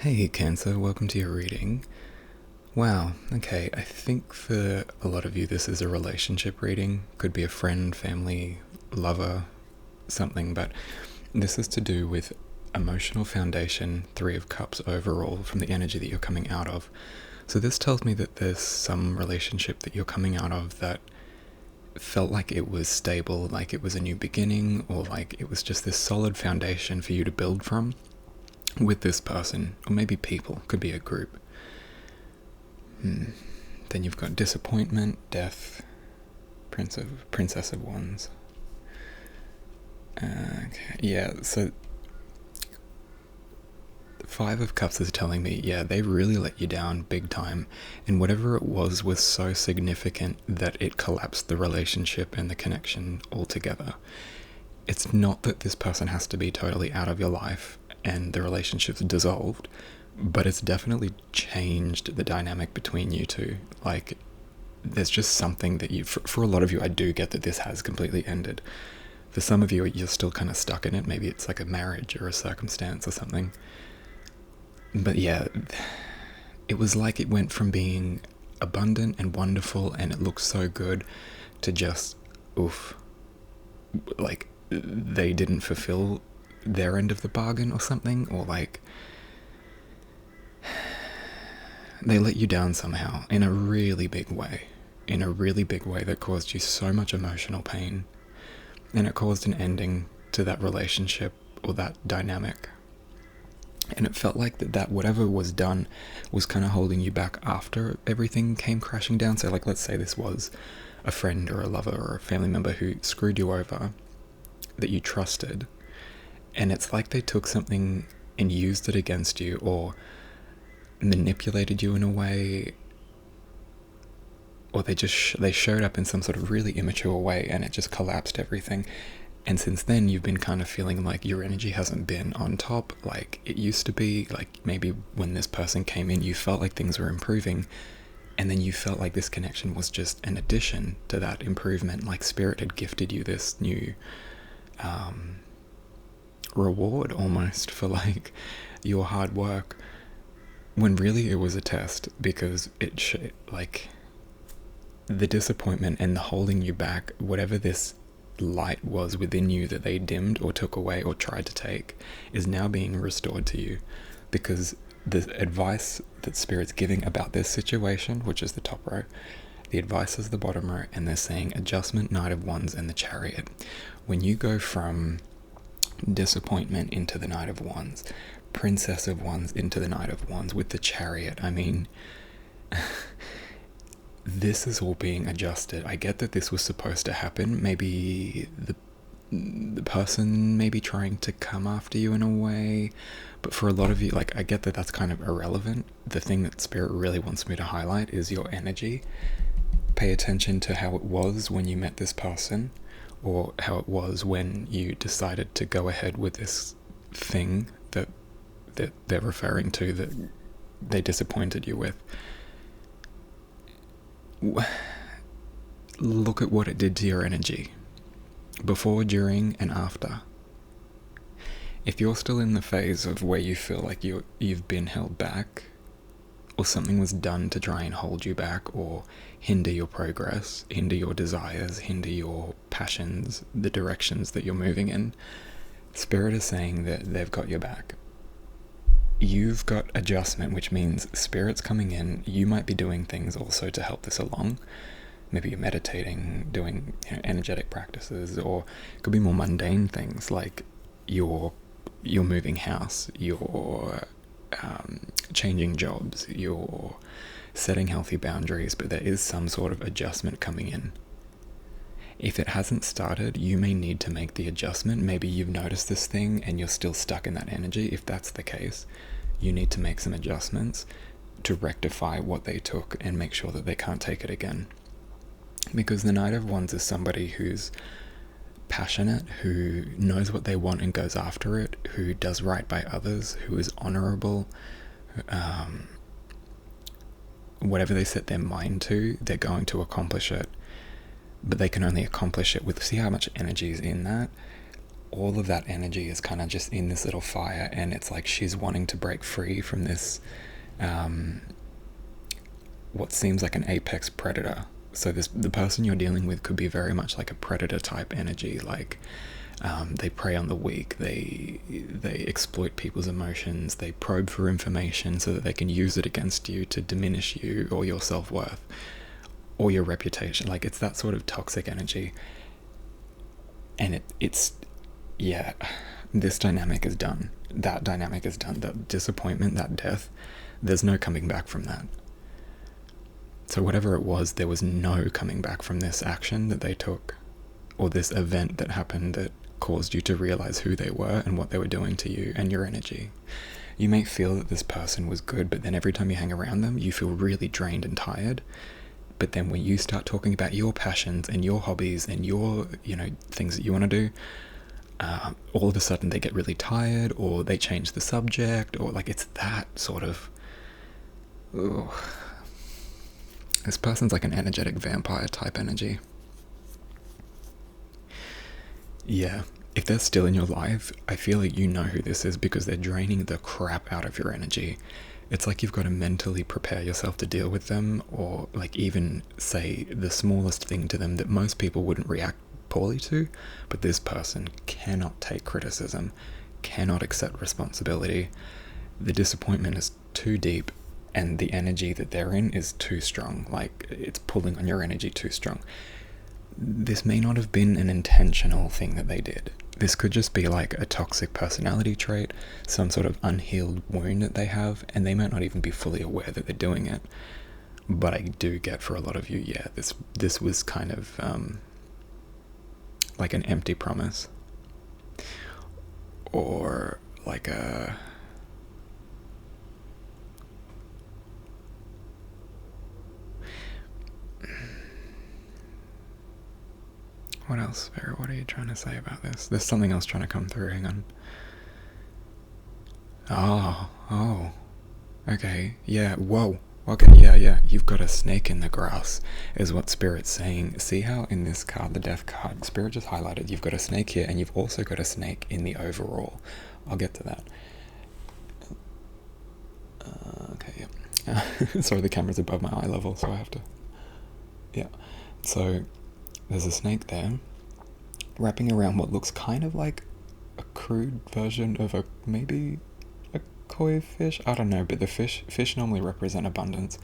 Hey Cancer, welcome to your reading. Wow, okay, I think for a lot of you this is a relationship reading. Could be a friend, family, lover, something, but this is to do with emotional foundation, Three of Cups overall, from the energy that you're coming out of. So this tells me that there's some relationship that you're coming out of that felt like it was stable, like it was a new beginning, or like it was just this solid foundation for you to build from with this person, or maybe people, could be a group. Then you've got disappointment, death, princess of wands. Okay, yeah, so Five of Cups is telling me, yeah, they really let you down big time, and whatever it was so significant that it collapsed the relationship and the connection altogether. It's not that this person has to be totally out of your life and the relationship's dissolved, but it's definitely changed the dynamic between you two. Like, there's just something that for a lot of you, I do get that this has completely ended. For some of you, you're still kind of stuck in it. Maybe it's like a marriage or a circumstance or something. But yeah, it was like it went from being abundant and wonderful and it looked so good to just, oof, like they didn't fulfill their end of the bargain or something, or like they let you down somehow in a really big way, that caused you so much emotional pain, and it caused an ending to that relationship or that dynamic. And it felt like that whatever was done was kind of holding you back after everything came crashing down. So like, let's say this was a friend or a lover or a family member who screwed you over that you trusted, and it's like they took something and used it against you, or manipulated you in a way, or they showed up in some sort of really immature way, and it just collapsed everything. And since then, you've been kind of feeling like your energy hasn't been on top like it used to be. Like maybe when this person came in, you felt like things were improving, and then you felt like this connection was just an addition to that improvement. Like Spirit had gifted you this new reward almost for like your hard work, when really it was a test, because like the disappointment and the holding you back, whatever this light was within you that they dimmed or took away or tried to take, is now being restored to you, because the advice that Spirit's giving about this situation, which is the top row, the advice is the bottom row, and they're saying adjustment, Knight of Wands, and the Chariot. When you go from disappointment into the Knight of Wands, Princess of Wands into the Knight of Wands with the Chariot, I mean, this is all being adjusted. I get that this was supposed to happen. Maybe the person may be trying to come after you in a way, but for a lot of you, like, I get that that's kind of irrelevant. The thing that Spirit really wants me to highlight is your energy. Pay attention to how it was when you met this person, or how it was when you decided to go ahead with this thing that they're referring to, that they disappointed you with. Look at what it did to your energy before, during, and after. If you're still in the phase of where you feel like you've been held back, or something was done to try and hold you back or hinder your progress, hinder your desires, hinder your passions, the directions that you're moving in, Spirit is saying that they've got your back. You've got adjustment, which means Spirit's coming in. You might be doing things also to help this along. Maybe you're meditating, doing energetic practices, or it could be more mundane things like you're moving house, you're changing jobs, you're setting healthy boundaries, but there is some sort of adjustment coming in. If it hasn't started, you may need to make the adjustment. Maybe you've noticed this thing and you're still stuck in that energy. If that's the case, you need to make some adjustments to rectify what they took and make sure that they can't take it again. Because the Knight of Wands is somebody who's passionate, who knows what they want and goes after it, who does right by others, who is honorable. Whatever they set their mind to, they're going to accomplish it. But they can only accomplish it with, see how much energy is in that? all of that energy is kind of just in this little fire, and it's like she's wanting to break free from this, what seems like an apex predator. So the person you're dealing with could be very much like a predator type energy, like they prey on the weak, they exploit people's emotions, they probe for information so that they can use it against you to diminish you or your self-worth or your reputation. Like, it's that sort of toxic energy. And it's this dynamic is done. That dynamic is done. That disappointment, that death, there's no coming back from that. So whatever it was, there was no coming back from this action that they took, or this event that happened that caused you to realize who they were and what they were doing to you and your energy. You may feel that this person was good, but then every time you hang around them, you feel really drained and tired. But then when you start talking about your passions and your hobbies and your, things that you want to do, all of a sudden they get really tired, or they change the subject, or like, it's that sort of... Ugh. This person's like an energetic vampire type energy. Yeah, if they're still in your life, I feel like you know who this is, because they're draining the crap out of your energy. It's like you've got to mentally prepare yourself to deal with them, or like even say the smallest thing to them that most people wouldn't react poorly to, but this person cannot take criticism, cannot accept responsibility. The disappointment is too deep, and the energy that they're in is too strong. Like, it's pulling on your energy too strong. This may not have been an intentional thing that they did. This could just be like a toxic personality trait, some sort of unhealed wound that they have, and they might not even be fully aware that they're doing it. But I do get, for a lot of you, yeah, this was kind of like an empty promise, or like a... What else, Vera? What are you trying to say about this? There's something else trying to come through. Hang on. Oh. Okay. Yeah. Whoa. Okay. Yeah. You've got a snake in the grass, is what Spirit's saying. See how in this card, the Death card, Spirit just highlighted, you've got a snake here, and you've also got a snake in the overall. I'll get to that. Okay. Yeah. Sorry, the camera's above my eye level, so I have to... Yeah. So... there's a snake there, wrapping around what looks kind of like a crude version of maybe a koi fish. I don't know, but the fish normally represent abundance.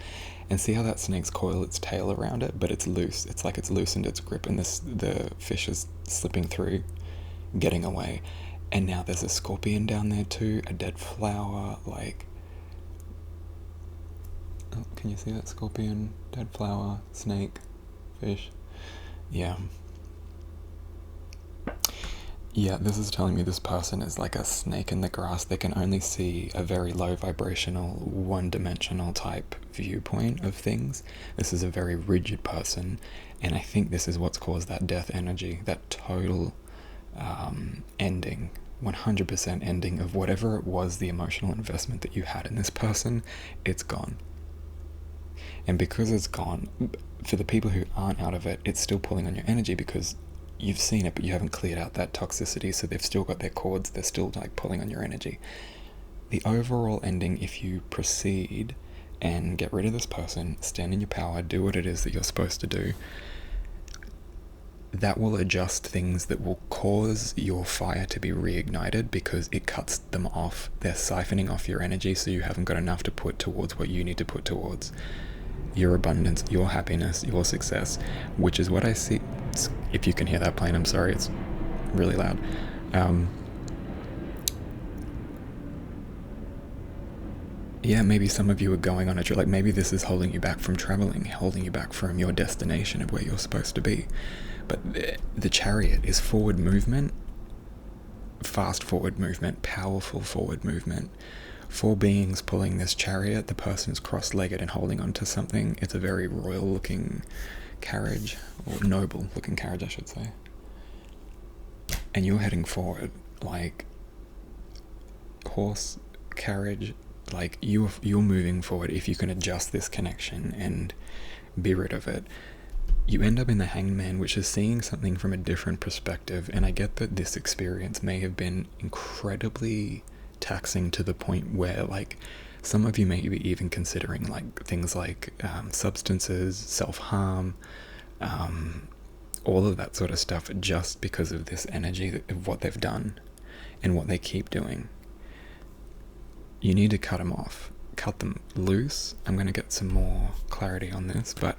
And see how that snake's coiled its tail around it, but it's loose. It's like it's loosened its grip, and the fish is slipping through, getting away. And now there's a scorpion down there too, a dead flower, like... Oh, can you see that scorpion? Dead flower, snake, fish... Yeah, this is telling me this person is like a snake in the grass. They can only see a very low vibrational, one-dimensional type viewpoint of things. This is a very rigid person, and I think this is what's caused that death energy, that total ending, 100% ending of whatever it was, the emotional investment that you had in this person. It's gone. And because it's gone, for the people who aren't out of it, it's still pulling on your energy, because you've seen it, but you haven't cleared out that toxicity, so they've still got their cords, they're still like pulling on your energy. The overall ending, if you proceed and get rid of this person, stand in your power, do what it is that you're supposed to do, that will adjust things that will cause your fire to be reignited, because it cuts them off. They're siphoning off your energy, so you haven't got enough to put towards what you need to put towards your abundance, your happiness, your success, which is what I see. If you can hear that plane, I'm sorry, it's really loud. Yeah, maybe some of you are going on a trip, like maybe this is holding you back from traveling, holding you back from your destination of where you're supposed to be. But the Chariot is forward movement, fast forward movement, powerful forward movement. 4 beings pulling this chariot. The person's cross-legged and holding onto something. It's a very royal-looking carriage, or noble-looking carriage, I should say. And you're heading forward, like horse carriage. Like you're moving forward. If you can adjust this connection and be rid of it, you end up in the Hanged Man, which is seeing something from a different perspective. And I get that this experience may have been incredibly taxing to the point where, like, some of you may be even considering like things like substances, self-harm, all of that sort of stuff, just because of this energy of what they've done and what they keep doing. You need to cut them off, cut them loose. I'm going to get some more clarity on this, but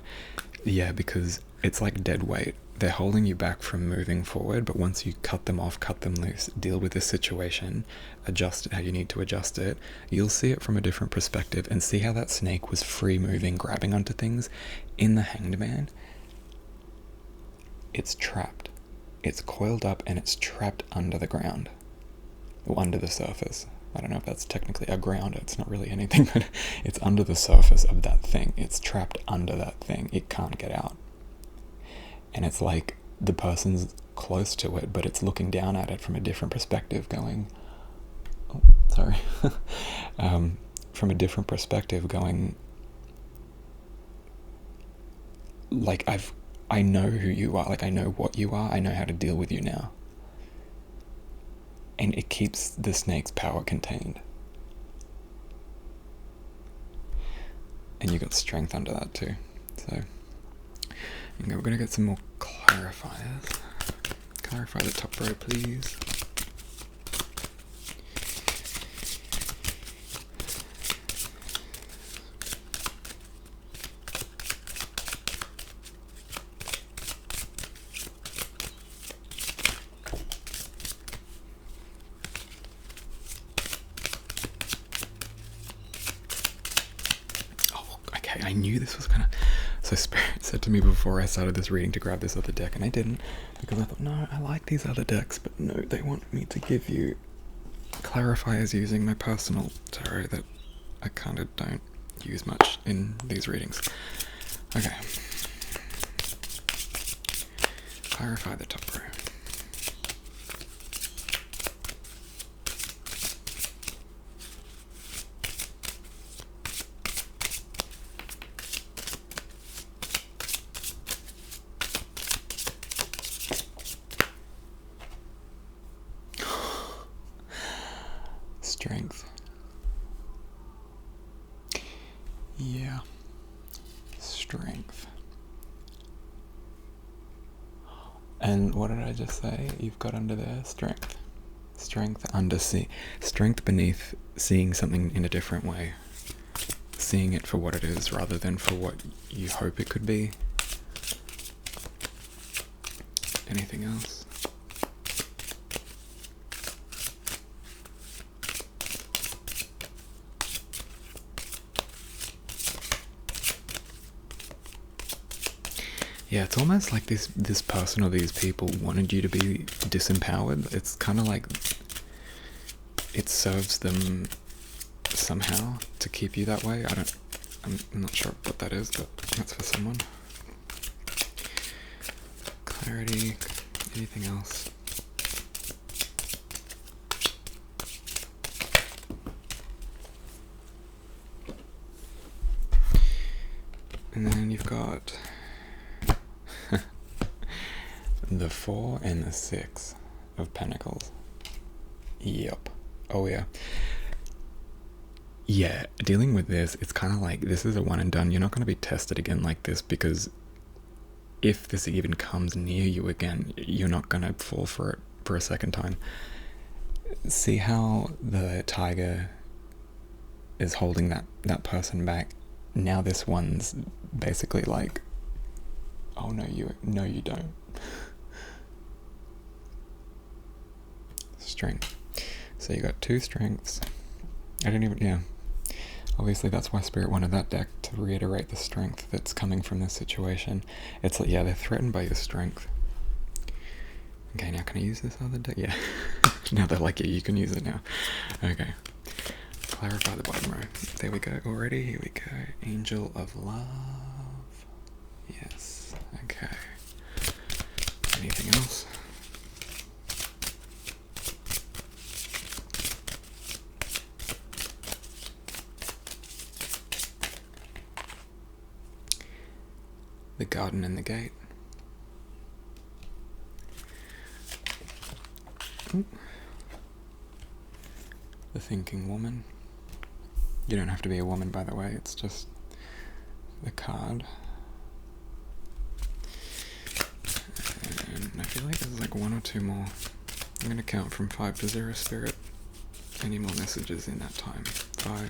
yeah, because it's like dead weight. They're holding you back from moving forward, but once you cut them off, cut them loose, deal with this situation, adjust it how you need to adjust it, you'll see it from a different perspective and see how that snake was free moving, grabbing onto things. In the Hanged Man, it's trapped. It's coiled up and it's trapped under the ground, or under the surface. I don't know if that's technically a ground, it's not really anything, but it's under the surface of that thing. It's trapped under that thing. It can't get out. And it's like the person's close to it, but it's looking down at it from a different perspective, going, oh, sorry, from a different perspective, going, like, I know who you are, like, I know what you are, I know how to deal with you now. And it keeps the snake's power contained. And you got strength under that too. So, okay, we're going to get some more clarifiers. Clarify the top row, please. I knew this was gonna... So Spirit said to me before I started this reading to grab this other deck, and I didn't, because I thought, no, I like these other decks, but no, they want me to give you clarifiers using my personal tarot that I kind of don't use much in these readings. Okay. Clarify the top row. Strength. Yeah. Strength. And what did I just say? You've got under there? Strength. Strength under strength beneath seeing something in a different way. Seeing it for what it is rather than for what you hope it could be. Anything else? Yeah, it's almost like this person or these people wanted you to be disempowered. It's kind of like it serves them somehow to keep you that way. I'm not sure what that is, but that's for someone. Clarity, anything else? And then you've got the 4 and the 6 of Pentacles. Yep. Oh yeah. Yeah, dealing with this, it's kind of like this is a one and done. You're not going to be tested again like this, because if this even comes near you again, you're not going to fall for it for a second time. See how the tiger is holding that person back? Now this one's basically like, oh no, you don't. Strength. So you got 2 strengths. Obviously that's why Spirit wanted that deck, to reiterate the strength that's coming from this situation. It's like, yeah, they're threatened by your strength. Okay, now can I use this other deck? Yeah. Now they're like, yeah, you can use it now. Okay. Clarify the bottom row. There we go already. Here we go. Angel of Love. Yes. Okay. Anything else? The garden and the gate. Ooh. The Thinking Woman. You don't have to be a woman, by the way, it's just the card. And I feel like there's like one or two more. I'm going to count from 5 to 0, Spirit. Any more messages in that time? 5,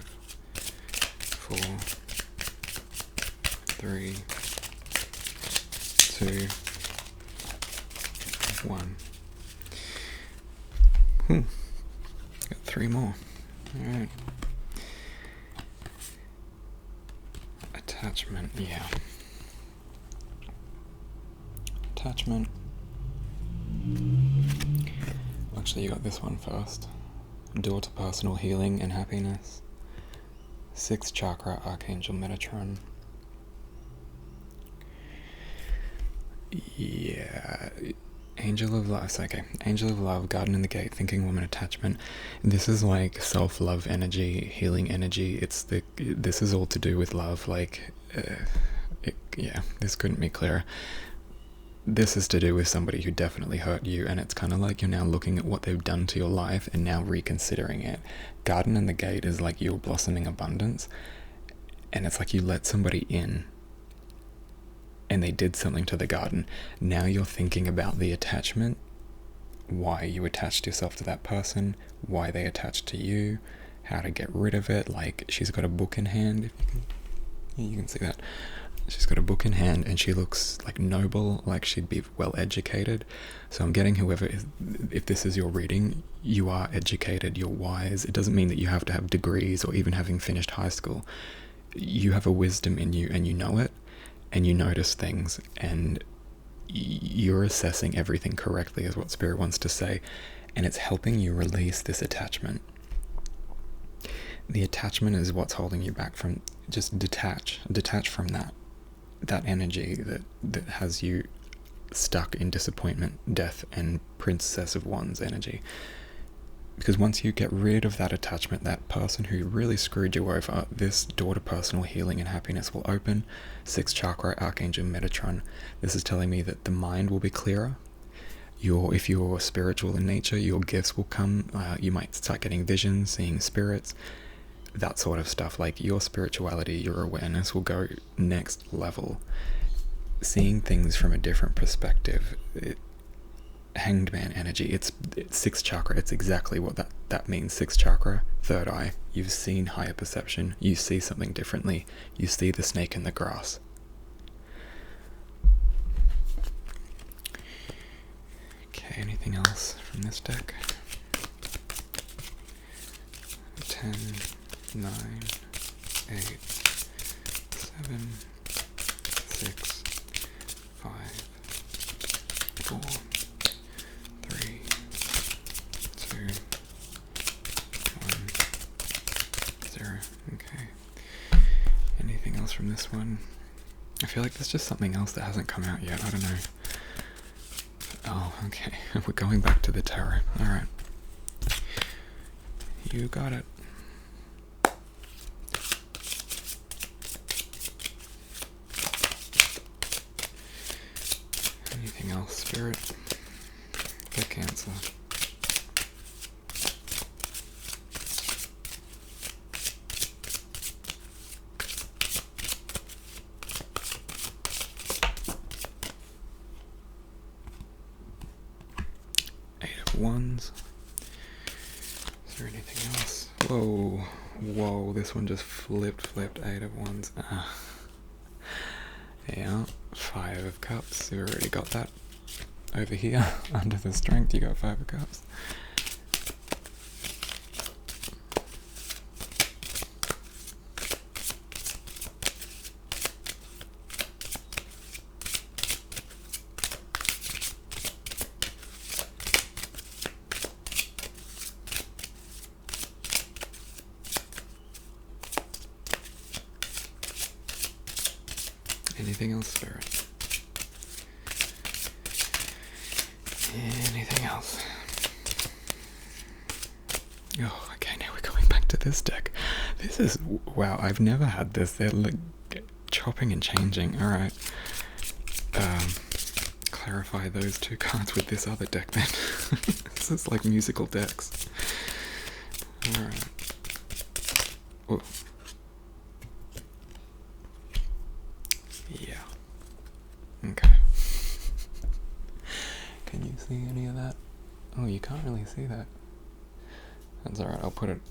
4, 3, 2, 1. Got 3 more. Alright. Attachment, yeah. Attachment. Actually, you got this one first. Door to personal healing and happiness. 6th chakra, Archangel Metatron. Yeah. Angel of Love, okay. Angel of Love, Garden in the Gate, Thinking Woman, Attachment. This is like self-love energy, healing energy. This is all to do with love. Like, yeah, this couldn't be clearer. This is to do with somebody who definitely hurt you, and it's kind of like you're now looking at what they've done to your life and now reconsidering it. Garden in the Gate is like your blossoming abundance, and it's like you let somebody in and they did something to the garden. Now you're thinking about the attachment, why you attached yourself to that person, why they attached to you, how to get rid of it. Like, she's got a book in hand, if you can, yeah, you can see that. She's got a book in hand and she looks like noble, like she'd be well educated. So I'm getting if this is your reading, you are educated, you're wise. It doesn't mean that you have to have degrees or even having finished high school. You have a wisdom in you and you know it, and you notice things, and you're assessing everything correctly is what Spirit wants to say, and it's helping you release this attachment. The attachment is what's holding you back from, just detach from that energy that has you stuck in disappointment, death, and Princess of Wands energy. Because once you get rid of that attachment, that person who really screwed you over, this door to personal healing and happiness will open. 6th chakra, Archangel Metatron. This is telling me that the mind will be clearer. If you're spiritual in nature, your gifts will come. You might start getting visions, seeing spirits, that sort of stuff. Like, your spirituality, your awareness will go next level. Seeing things from a different perspective. Hanged Man energy. It's 6th chakra. It's exactly what that means. 6th chakra, 3rd eye. You've seen higher perception. You see something differently. You see the snake in the grass. Okay, anything else from this deck? 10, 9, 8, 7, 6, 5, 4, 3, 2, 1, 0. Okay. Anything else from this one? I feel like there's just something else that hasn't come out yet. I don't know. Oh, okay. We're going back to the tarot. Alright. You got it. Anything else, Spirit? For Cancer. Wands. Is there anything else? Whoa, this one just flipped 8 of Wands. Yeah, 5 of Cups. You already got that over here. Under the Strength, you got 5 of Cups. Anything else, Spirit? Anything else? Oh, okay, now we're going back to this deck. This is, wow, I've never had this. They're like chopping and changing. Alright. clarify those two cards with this other deck then. This is like musical decks. Alright. Oh. Yeah. Okay. Can you see any of that? Oh, you can't really see that. That's alright, I'll put it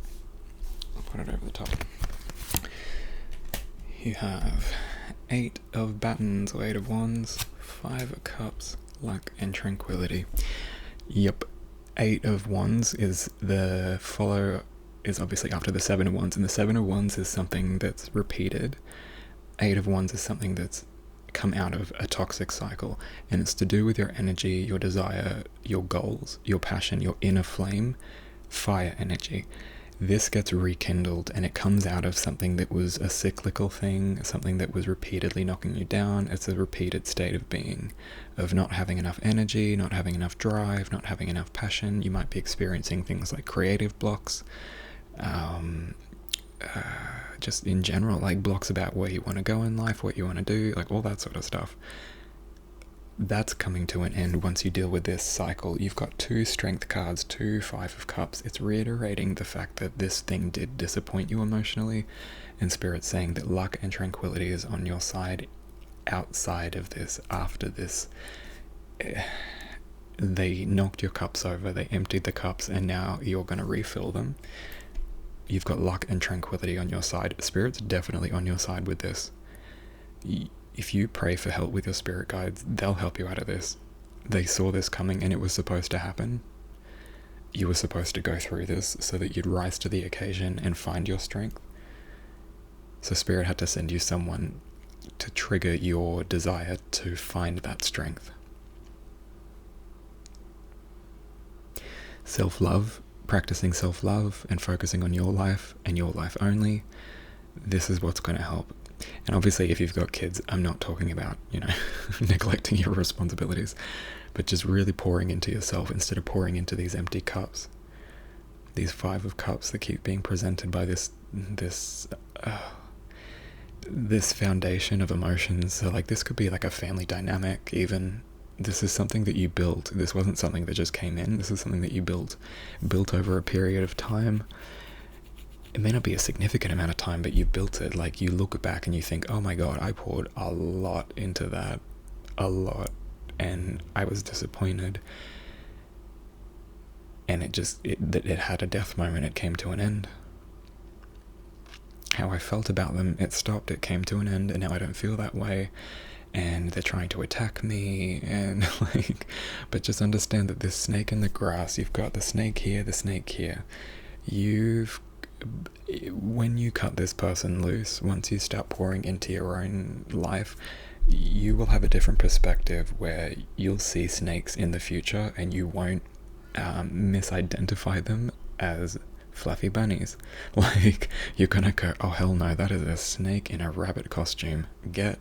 over the top. You have 8 of Battens or 8 of Wands, 5 of Cups, Luck and Tranquility. Yep, 8 of Wands is obviously after the 7 of Wands, and the 7 of Wands is something that's repeated. 8 of Wands is something that's come out of a toxic cycle, and it's to do with your energy, your desire, your goals, your passion, your inner flame, fire energy. This gets rekindled, and it comes out of something that was a cyclical thing, something that was repeatedly knocking you down. It's a repeated state of being, of not having enough energy, not having enough drive, not having enough passion. You might be experiencing things like creative blocks, just in general, like blocks about where you want to go in life, what you want to do, like all that sort of stuff. That's coming to an end once you deal with this cycle. You've got 2 strength cards, 2 5 of cups. It's reiterating the fact that this thing did disappoint you emotionally, and Spirit's saying that luck and tranquility is on your side outside of this, after this. They knocked your cups over, they emptied the cups, and now you're going to refill them. You've got luck and tranquility on your side. Spirit's definitely on your side with this. If you pray for help with your spirit guides, they'll help you out of this. They saw this coming, and it was supposed to happen. You were supposed to go through this so that you'd rise to the occasion and find your strength. So Spirit had to send you someone to trigger your desire to find that strength. Self-love, practicing self-love and focusing on your life and your life only, this is what's going to help. And obviously, if you've got kids, I'm not talking about, neglecting your responsibilities, but just really pouring into yourself instead of pouring into these empty cups. These 5 of cups that keep being presented by this foundation of emotions. So like this could be like a family dynamic even. This is something that you built. This wasn't something that just came in. This is something that you built over a period of time. It may not be a significant amount of time, but you built it. Like you look back and you think, oh my God, I poured a lot into that, and I was disappointed. And it had a death moment. It came to an end. How I felt about them, it stopped, it came to an end, and now I don't feel that way. And they're trying to attack me, and but just understand that this snake in the grass, you've got the snake here, the snake here. When you cut this person loose, once you start pouring into your own life, you will have a different perspective where you'll see snakes in the future and you won't misidentify them as fluffy bunnies. Like, you're gonna go, oh hell no, that is a snake in a rabbit costume. I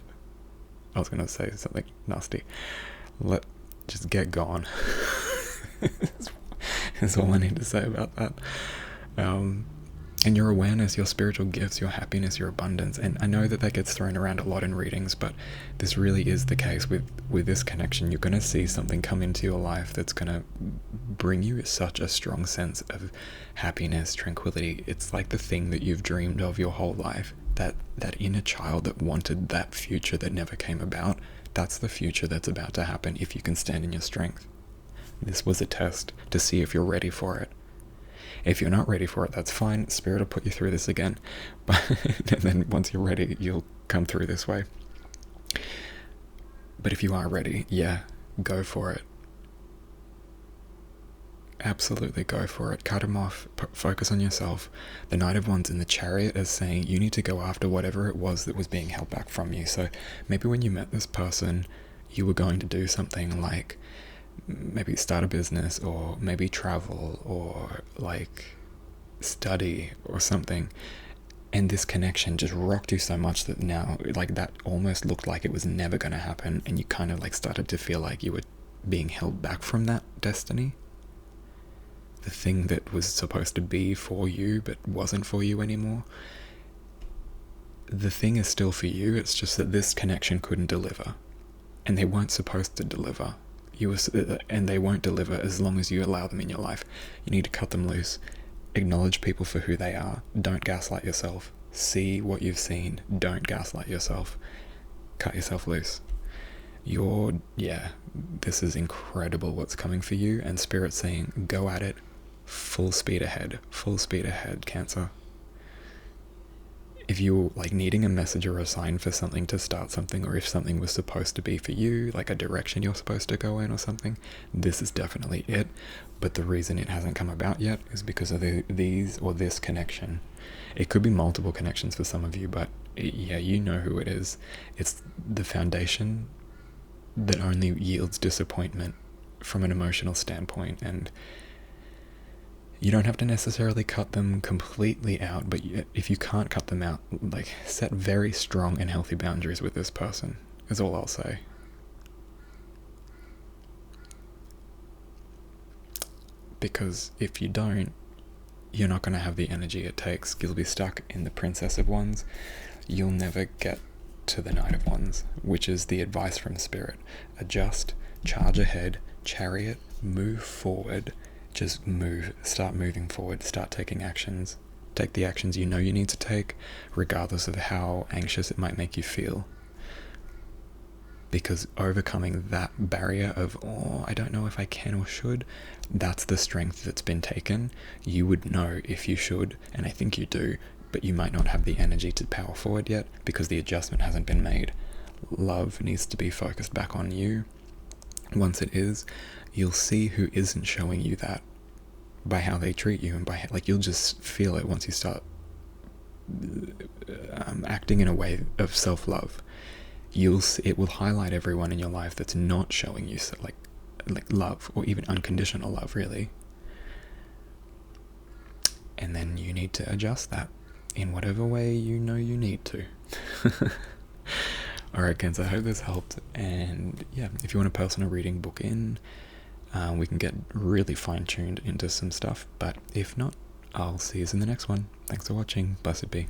was gonna say something nasty. Just get gone. That's all I need to say about that. And your awareness, your spiritual gifts, your happiness, your abundance. And I know that gets thrown around a lot in readings, but this really is the case with this connection. You're going to see something come into your life that's going to bring you such a strong sense of happiness, tranquility. It's like the thing that you've dreamed of your whole life. That inner child that wanted that future that never came about. That's the future that's about to happen if you can stand in your strength. This was a test to see if you're ready for it. If you're not ready for it, that's fine. Spirit will put you through this again. And then once you're ready, you'll come through this way. But if you are ready, yeah, go for it. Absolutely go for it. Cut them off. Focus on yourself. The Knight of Wands in the Chariot is saying you need to go after whatever it was that was being held back from you. So maybe when you met this person, you were going to do something like maybe start a business, or maybe travel, or like study or something, and this connection just rocked you so much that now like that almost looked like it was never going to happen, and you kind of like started to feel like you were being held back from that destiny, the thing that was supposed to be for you but wasn't for you anymore. The thing is still for you, it's just that this connection couldn't deliver. and they weren't supposed to deliver. And they won't deliver as long as you allow them in your life. You need to cut them loose. Acknowledge people for who they are. Don't gaslight yourself. See what you've seen. Don't gaslight yourself. Cut yourself loose. This is incredible what's coming for you, and Spirit's saying, go at it, full speed ahead, Cancer. If you're like needing a message or a sign for something to start something, or if something was supposed to be for you, like a direction you're supposed to go in or something, this is definitely it. But the reason it hasn't come about yet is because of this connection. It could be multiple connections for some of you, but you know who it is. It's the foundation that only yields disappointment from an emotional standpoint, and you don't have to necessarily cut them completely out, but if you can't cut them out, like, set very strong and healthy boundaries with this person, is all I'll say. Because if you don't, you're not going to have the energy it takes. You'll be stuck in the Princess of Wands. You'll never get to the Knight of Wands, which is the advice from Spirit. Adjust, charge ahead, Chariot, move forward. Just move, start moving forward, start taking actions. Take the actions you know you need to take, regardless of how anxious it might make you feel. Because overcoming that barrier of, I don't know if I can or should, that's the strength that's been taken. You would know if you should, and I think you do, but you might not have the energy to power forward yet because the adjustment hasn't been made. Love needs to be focused back on you. Once it is, you'll see who isn't showing you that by how they treat you, and by you'll just feel it once you start acting in a way of self-love. It will highlight everyone in your life that's not showing you like love, or even unconditional love, really. And then you need to adjust that in whatever way you know you need to. Alright, Cancer, I hope this helped, and if you want a personal reading, book in. We can get really fine-tuned into some stuff, but if not, I'll see you in the next one. Thanks for watching. Blessed be.